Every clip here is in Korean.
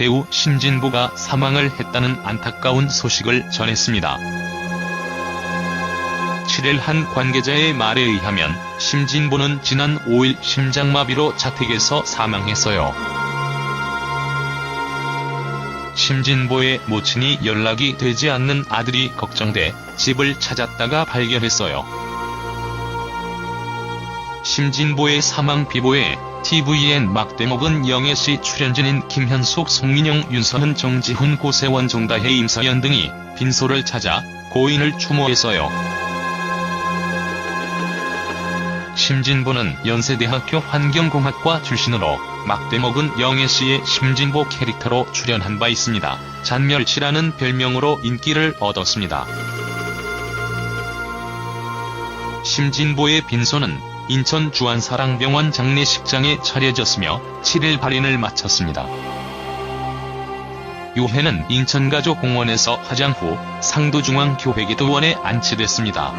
배우 심진보가 사망을 했다는 안타까운 소식을 전했습니다. 7일 한 관계자의 말에 의하면 심진보는 지난 5일 심장마비로 자택에서 사망했어요. 심진보의 모친이 연락이 되지 않는 아들이 걱정돼 집을 찾았다가 발견했어요. 심진보의 사망 비보에 tvN 막대목은 영애씨 출연진인 김현숙, 송민영, 윤서은, 정지훈, 고세원, 정다혜, 임서연 등이 빈소를 찾아 고인을 추모했어요. 심진보는 연세대학교 환경공학과 출신으로 막대목은 영애씨의 심진보 캐릭터로 출연한 바 있습니다. 잔멸치라는 별명으로 인기를 얻었습니다. 심진보의 빈소는 인천 주안사랑병원 장례식장에 차려졌으며 7일 발인을 마쳤습니다. 유해는 인천가족공원에서 화장 후 상도중앙교회기도원에 안치됐습니다.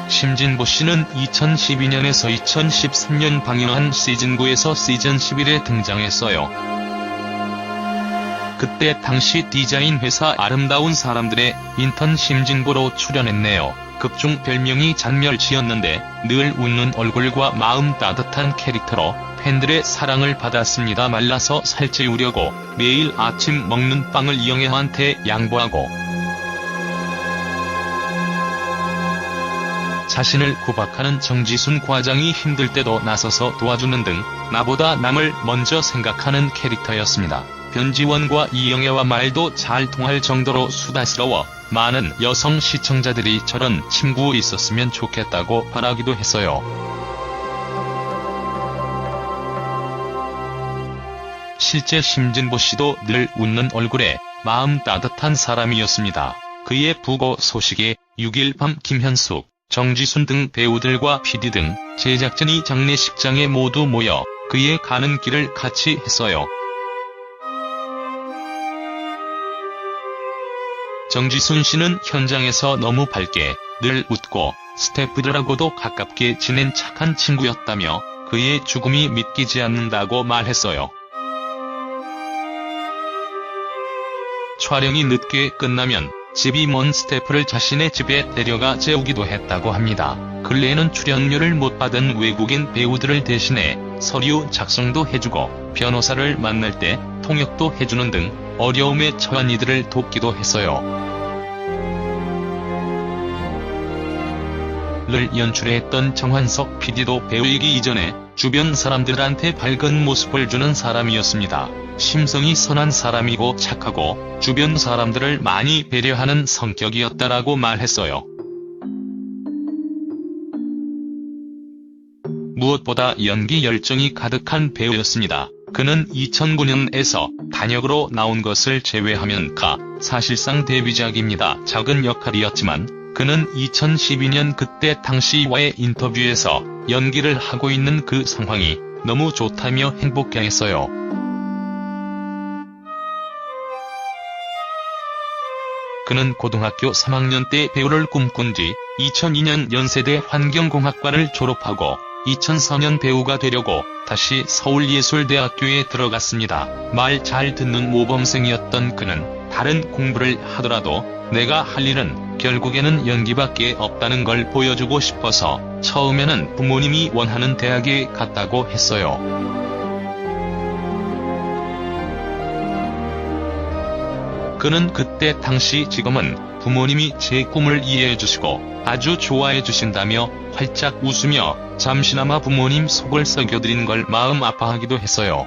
심진보 씨는 2012년에서 2013년 방영한 시즌9에서 시즌11에 등장했어요. 그때 당시 디자인 회사 아름다운 사람들의 인턴 심진보로 출연했네요. 극중 별명이 잔멸치였는데 늘 웃는 얼굴과 마음 따뜻한 캐릭터로 팬들의 사랑을 받았습니다. 말라서 살찌우려고 매일 아침 먹는 빵을 이영애한테 양보하고 자신을 구박하는 정지순 과장이 힘들 때도 나서서 도와주는 등 나보다 남을 먼저 생각하는 캐릭터였습니다. 변지원과 이영애와 말도 잘 통할 정도로 수다스러워 많은 여성 시청자들이 저런 친구 있었으면 좋겠다고 바라기도 했어요. 실제 심진보 씨도 늘 웃는 얼굴에 마음 따뜻한 사람이었습니다. 그의 부고 소식에 6일 밤 김현숙, 정지순 등 배우들과 PD 등 제작진이 장례식장에 모두 모여 그의 가는 길을 같이 했어요. 정지순 씨는 현장에서 너무 밝게 늘 웃고 스태프들하고도 가깝게 지낸 착한 친구였다며 그의 죽음이 믿기지 않는다고 말했어요. 촬영이 늦게 끝나면 집이 먼 스태프를 자신의 집에 데려가 재우기도 했다고 합니다. 근래에는 출연료를 못 받은 외국인 배우들을 대신해 서류 작성도 해주고 변호사를 만날 때 통역도 해주는 등 어려움에 처한 이들을 돕기도 했어요. 를 연출했던 정환석 PD도 배우이기 이전에 주변 사람들한테 밝은 모습을 주는 사람이었습니다. 심성이 선한 사람이고 착하고 주변 사람들을 많이 배려하는 성격이었다라고 말했어요. 무엇보다 연기 열정이 가득한 배우였습니다. 그는 2009년에서 단역으로 나온 것을 제외하면 사실상 데뷔작입니다. 작은 역할이었지만 그는 2012년 그때 당시와의 인터뷰에서 연기를 하고 있는 그 상황이 너무 좋다며 행복해했어요. 그는 고등학교 3학년 때 배우를 꿈꾼 뒤 2002년 연세대 환경공학과를 졸업하고 2004년 배우가 되려고 다시 서울예술대학교에 들어갔습니다. 말 잘 듣는 모범생이었던 그는 다른 공부를 하더라도 내가 할 일은 결국에는 연기밖에 없다는 걸 보여주고 싶어서 처음에는 부모님이 원하는 대학에 갔다고 했어요. 그는 그때 당시 지금은 부모님이 제 꿈을 이해해주시고 아주 좋아해주신다며 활짝 웃으며 잠시나마 부모님 속을 썩여드린 걸 마음 아파하기도 했어요.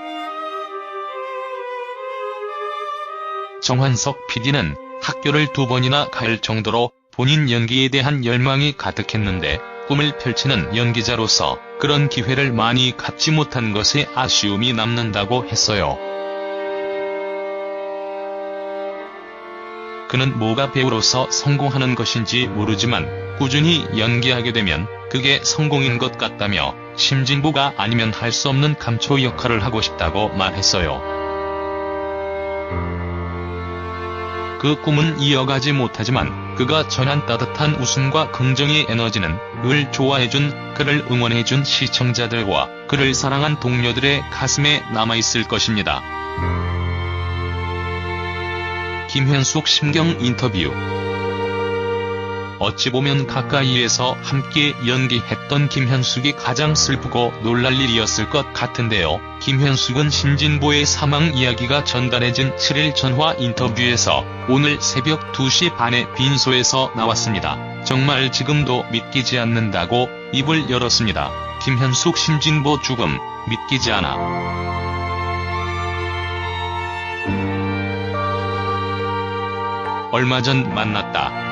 정환석 PD는 학교를 2번이나 갈 정도로 본인 연기에 대한 열망이 가득했는데 꿈을 펼치는 연기자로서 그런 기회를 많이 갖지 못한 것에 아쉬움이 남는다고 했어요. 그는 뭐가 배우로서 성공하는 것인지 모르지만 꾸준히 연기하게 되면 그게 성공인 것 같다며 심진보가 아니면 할 수 없는 감초 역할을 하고 싶다고 말했어요. 그 꿈은 이어가지 못하지만 그가 전한 따뜻한 웃음과 긍정의 에너지는 을 좋아해준, 그를 응원해준 시청자들과 그를 사랑한 동료들의 가슴에 남아있을 것입니다. 김현숙 심경 인터뷰. 어찌 보면 가까이에서 함께 연기했던 김현숙이 가장 슬프고 놀랄 일이었을 것 같은데요. 김현숙은 심진보의 사망 이야기가 전달해진 7일 전화 인터뷰에서 오늘 새벽 2시 반에 빈소에서 나왔습니다. 정말 지금도 믿기지 않는다고 입을 열었습니다. 김현숙 심진보 죽음, 믿기지 않아. 얼마 전 만났다.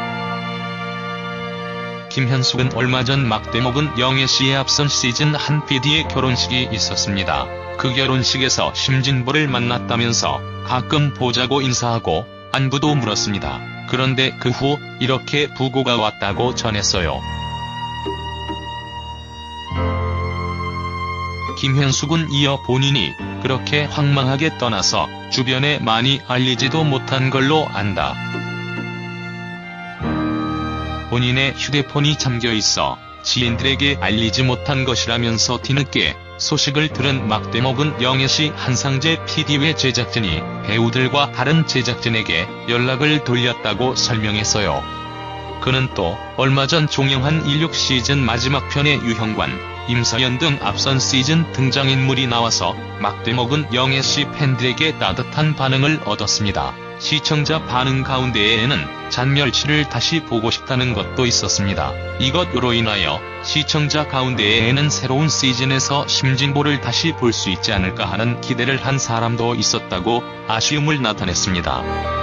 김현숙은 얼마 전 막대먹은 영애씨에 앞선 시즌 한 PD의 결혼식이 있었습니다. 그 결혼식에서 심진보를 만났다면서 가끔 보자고 인사하고 안부도 물었습니다. 그런데 그 후 이렇게 부고가 왔다고 전했어요. 김현숙은 이어 본인이 그렇게 황망하게 떠나서 주변에 많이 알리지도 못한 걸로 안다. 본인의 휴대폰이 잠겨있어 지인들에게 알리지 못한 것이라면서 뒤늦게 소식을 들은 막대먹은 영애씨 한상재 PD 외 제작진이 배우들과 다른 제작진에게 연락을 돌렸다고 설명했어요. 그는 또 얼마 전 종영한 16 시즌 마지막 편의 유형관, 임서연 등 앞선 시즌 등장인물이 나와서 막대먹은 영애씨 팬들에게 따뜻한 반응을 얻었습니다. 시청자 반응 가운데에는 잔멸치를 다시 보고 싶다는 것도 있었습니다. 이것으로 인하여 시청자 가운데에는 새로운 시즌에서 심진보를 다시 볼 수 있지 않을까 하는 기대를 한 사람도 있었다고 아쉬움을 나타냈습니다.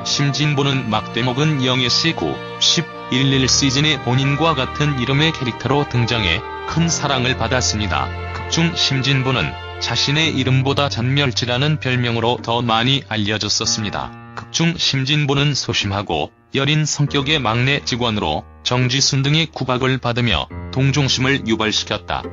심진보는 막대먹은 영애씨 9, 10, 11 시즌의 본인과 같은 이름의 캐릭터로 등장해 큰 사랑을 받았습니다. 극중 심진보는 자신의 이름보다 잔멸치라는 별명으로 더 많이 알려졌었습니다. 극중 심진보는 소심하고 여린 성격의 막내 직원으로 정지순 등의 구박을 받으며 동정심을 유발시켰다.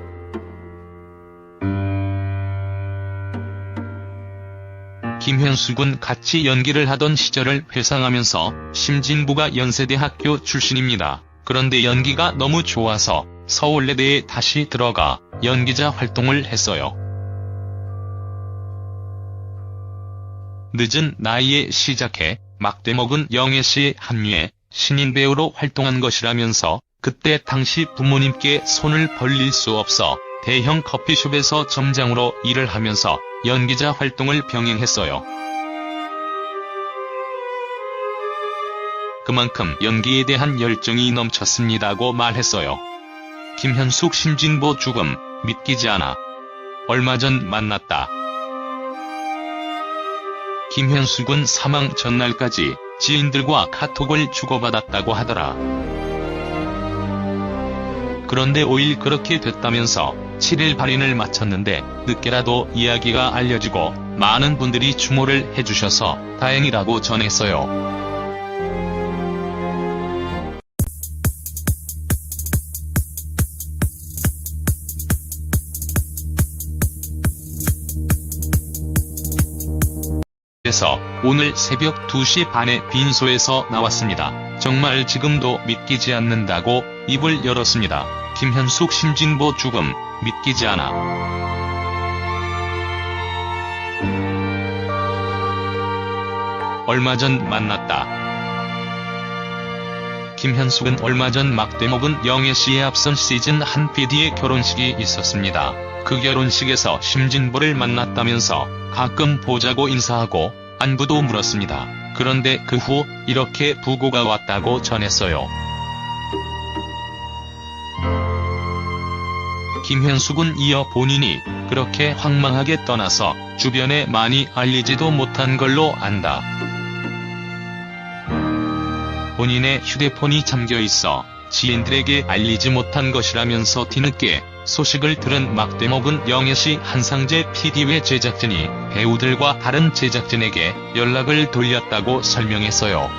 김현숙은 같이 연기를 하던 시절을 회상하면서 심진보가 연세대학교 출신입니다. 그런데 연기가 너무 좋아서 서울예대에 다시 들어가 연기자 활동을 했어요. 늦은 나이에 시작해 막대먹은 영애씨에 합류해 신인 배우로 활동한 것이라면서 그때 당시 부모님께 손을 벌릴 수 없어 대형 커피숍에서 점장으로 일을 하면서 연기자 활동을 병행했어요. 그만큼 연기에 대한 열정이 넘쳤습니다고 말했어요. 김현숙 심진보 죽음, 믿기지 않아. 얼마 전 만났다. 김현숙은 사망 전날까지 지인들과 카톡을 주고받았다고 하더라. 그런데 5일 그렇게 됐다면서 7일 발인을 마쳤는데 늦게라도 이야기가 알려지고 많은 분들이 추모를 해주셔서 다행이라고 전했어요. 그래서 오늘 새벽 2시 반에 빈소에서 나왔습니다. 정말 지금도 믿기지 않는다고 입을 열었습니다. 김현숙 심진보 죽음, 믿기지 않아. 얼마 전 만났다. 김현숙은 얼마 전 막대먹은 영애씨에 앞선 시즌 한 PD의 결혼식이 있었습니다. 그 결혼식에서 심진보를 만났다면서 가끔 보자고 인사하고 안부도 물었습니다. 그런데 그 후 이렇게 부고가 왔다고 전했어요. 김현숙은 이어 본인이 그렇게 황망하게 떠나서 주변에 많이 알리지도 못한 걸로 안다. 본인의 휴대폰이 잠겨있어 지인들에게 알리지 못한 것이라면서 뒤늦게 소식을 들은 막대먹은 영애씨 한상재 PD 외 제작진이 배우들과 다른 제작진에게 연락을 돌렸다고 설명했어요.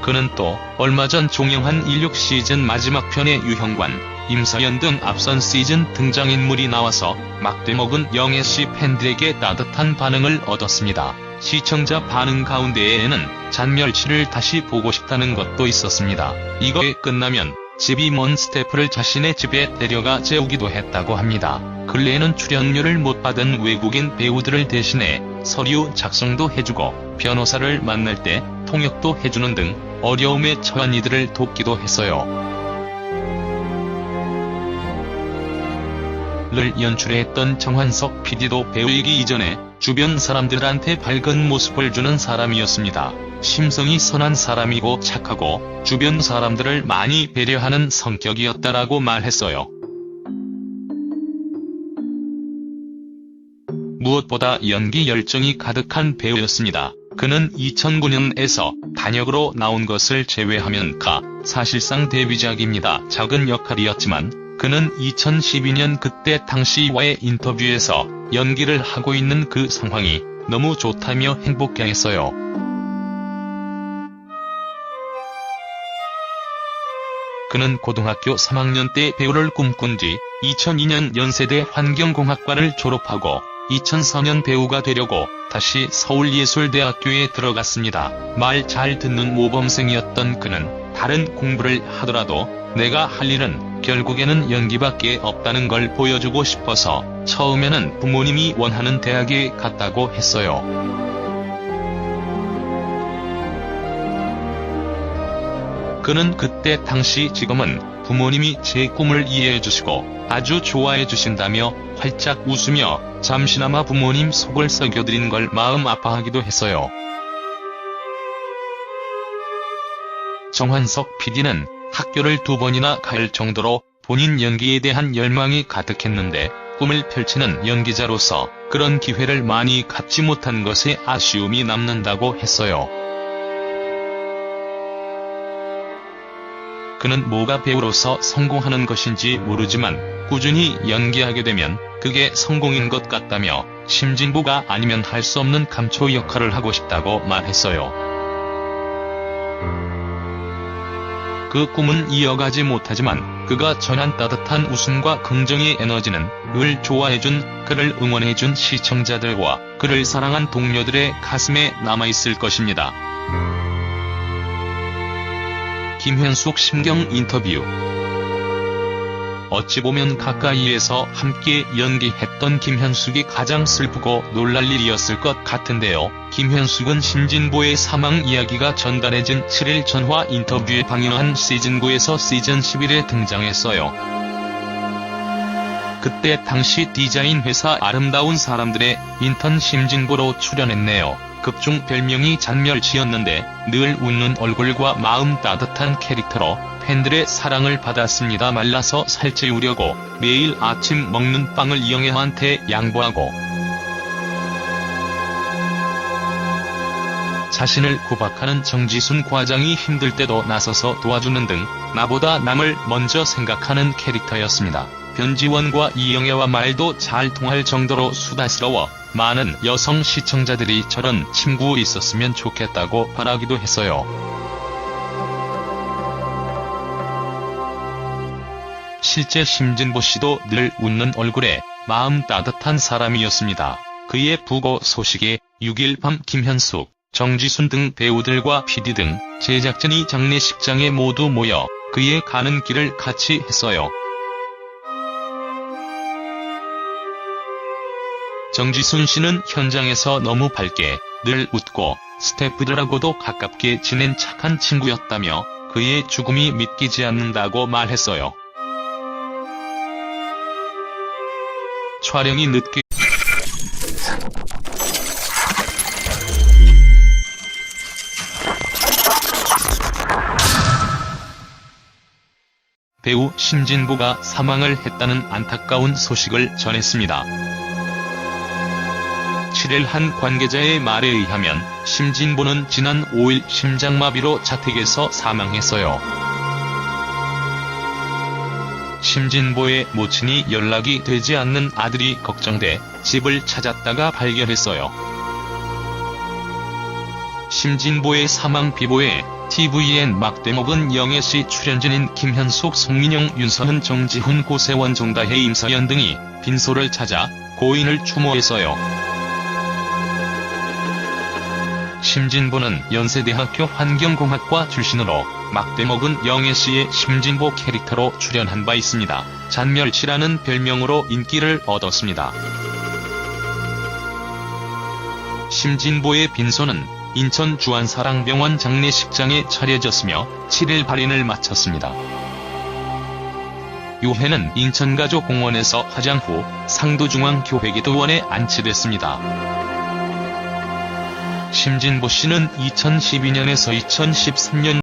그는 또 얼마 전 종영한 16 시즌 마지막 편의 유형관, 임서연 등 앞선 시즌 등장인물이 나와서 막대먹은 영애씨 팬들에게 따뜻한 반응을 얻었습니다. 시청자 반응 가운데에는 잔멸치를 다시 보고 싶다는 것도 있었습니다. 이거에 끝나면 집이 먼 스태프를 자신의 집에 데려가 재우기도 했다고 합니다. 근래에는 출연료를 못 받은 외국인 배우들을 대신해 서류 작성도 해주고 변호사를 만날 때 통역도 해주는 등 어려움에 처한 이들을 돕기도 했어요. 를 연출했던 정환석 PD도 배우이기 이전에 주변 사람들한테 밝은 모습을 주는 사람이었습니다. 심성이 선한 사람이고 착하고 주변 사람들을 많이 배려하는 성격이었다라고 말했어요. 무엇보다 연기 열정이 가득한 배우였습니다. 그는 2009년에서 단역으로 나온 것을 제외하면 사실상 데뷔작입니다. 작은 역할이었지만 그는 2012년 그때 당시와의 인터뷰에서 연기를 하고 있는 그 상황이 너무 좋다며 행복해했어요. 그는 고등학교 3학년 때 배우를 꿈꾼 뒤 2002년 연세대 환경공학과를 졸업하고 2004년 배우가 되려고 다시 서울예술대학교에 들어갔습니다. 말 잘 듣는 모범생이었던 그는 다른 공부를 하더라도 내가 할 일은 결국에는 연기밖에 없다는 걸 보여주고 싶어서 처음에는 부모님이 원하는 대학에 갔다고 했어요. 그는 그때 당시 지금은 부모님이 제 꿈을 이해해주시고 아주 좋아해주신다며 활짝 웃으며 잠시나마 부모님 속을 썩여드린 걸 마음 아파하기도 했어요. 정환석 PD는 학교를 2번이나 갈 정도로 본인 연기에 대한 열망이 가득했는데 꿈을 펼치는 연기자로서 그런 기회를 많이 갖지 못한 것에 아쉬움이 남는다고 했어요. 그는 뭐가 배우로서 성공하는 것인지 모르지만 꾸준히 연기하게 되면 그게 성공인 것 같다며 심진보가 아니면 할 수 없는 감초 역할을 하고 싶다고 말했어요. 그 꿈은 이어가지 못하지만 그가 전한 따뜻한 웃음과 긍정의 에너지는 을 좋아해준, 그를 응원해준 시청자들과 그를 사랑한 동료들의 가슴에 남아있을 것입니다. 김현숙 심경 인터뷰. 어찌 보면 가까이에서 함께 연기했던 김현숙이 가장 슬프고 놀랄 일이었을 것 같은데요. 김현숙은 심진보의 사망 이야기가 전달해진 7일 전화 인터뷰에 방영한 시즌9에서 시즌 11에 등장했어요. 그때 당시 디자인 회사 아름다운 사람들의 인턴 심진보로 출연했네요. 극중 별명이 잔멸치였는데 늘 웃는 얼굴과 마음 따뜻한 캐릭터로 팬들의 사랑을 받았습니다. 말라서 살찌우려고 매일 아침 먹는 빵을 이영애한테 양보하고 자신을 구박하는 정지순 과장이 힘들 때도 나서서 도와주는 등 나보다 남을 먼저 생각하는 캐릭터였습니다. 변지원과 이영애와 말도 잘 통할 정도로 수다스러워 많은 여성 시청자들이 저런 친구 있었으면 좋겠다고 바라기도 했어요. 실제 심진보 씨도 늘 웃는 얼굴에 마음 따뜻한 사람이었습니다. 그의 부고 소식에 6일 밤 김현숙, 정지순 등 배우들과 PD 등 제작진이 장례식장에 모두 모여 그의 가는 길을 같이 했어요. 정지순 씨는 현장에서 너무 밝게 늘 웃고 스태프들하고도 가깝게 지낸 착한 친구였다며 그의 죽음이 믿기지 않는다고 말했어요. 촬영이 늦게 배우 심진보가 사망을 했다는 안타까운 소식을 전했습니다. 7일 한 관계자의 말에 의하면 심진보는 지난 5일 심장마비로 자택에서 사망했어요. 심진보의 모친이 연락이 되지 않는 아들이 걱정돼 집을 찾았다가 발견했어요. 심진보의 사망 비보에 TVN 막대목은 영애씨 출연진인 김현숙, 송민영, 윤서은, 정지훈, 고세원, 정다혜, 임서연 등이 빈소를 찾아 고인을 추모했어요. 심진보는 연세대학교 환경공학과 출신으로 막대목은 영애씨의 심진보 캐릭터로 출연한 바 있습니다. 잔멸치라는 별명으로 인기를 얻었습니다. 심진보의 빈소는 인천 주안사랑병원 장례식장에 차려졌으며 7일 발인을 마쳤습니다. 유해는 인천가족공원에서 화장 후 상도중앙교회기도원에 안치됐습니다. 심진보 씨는 2012년에서 2013년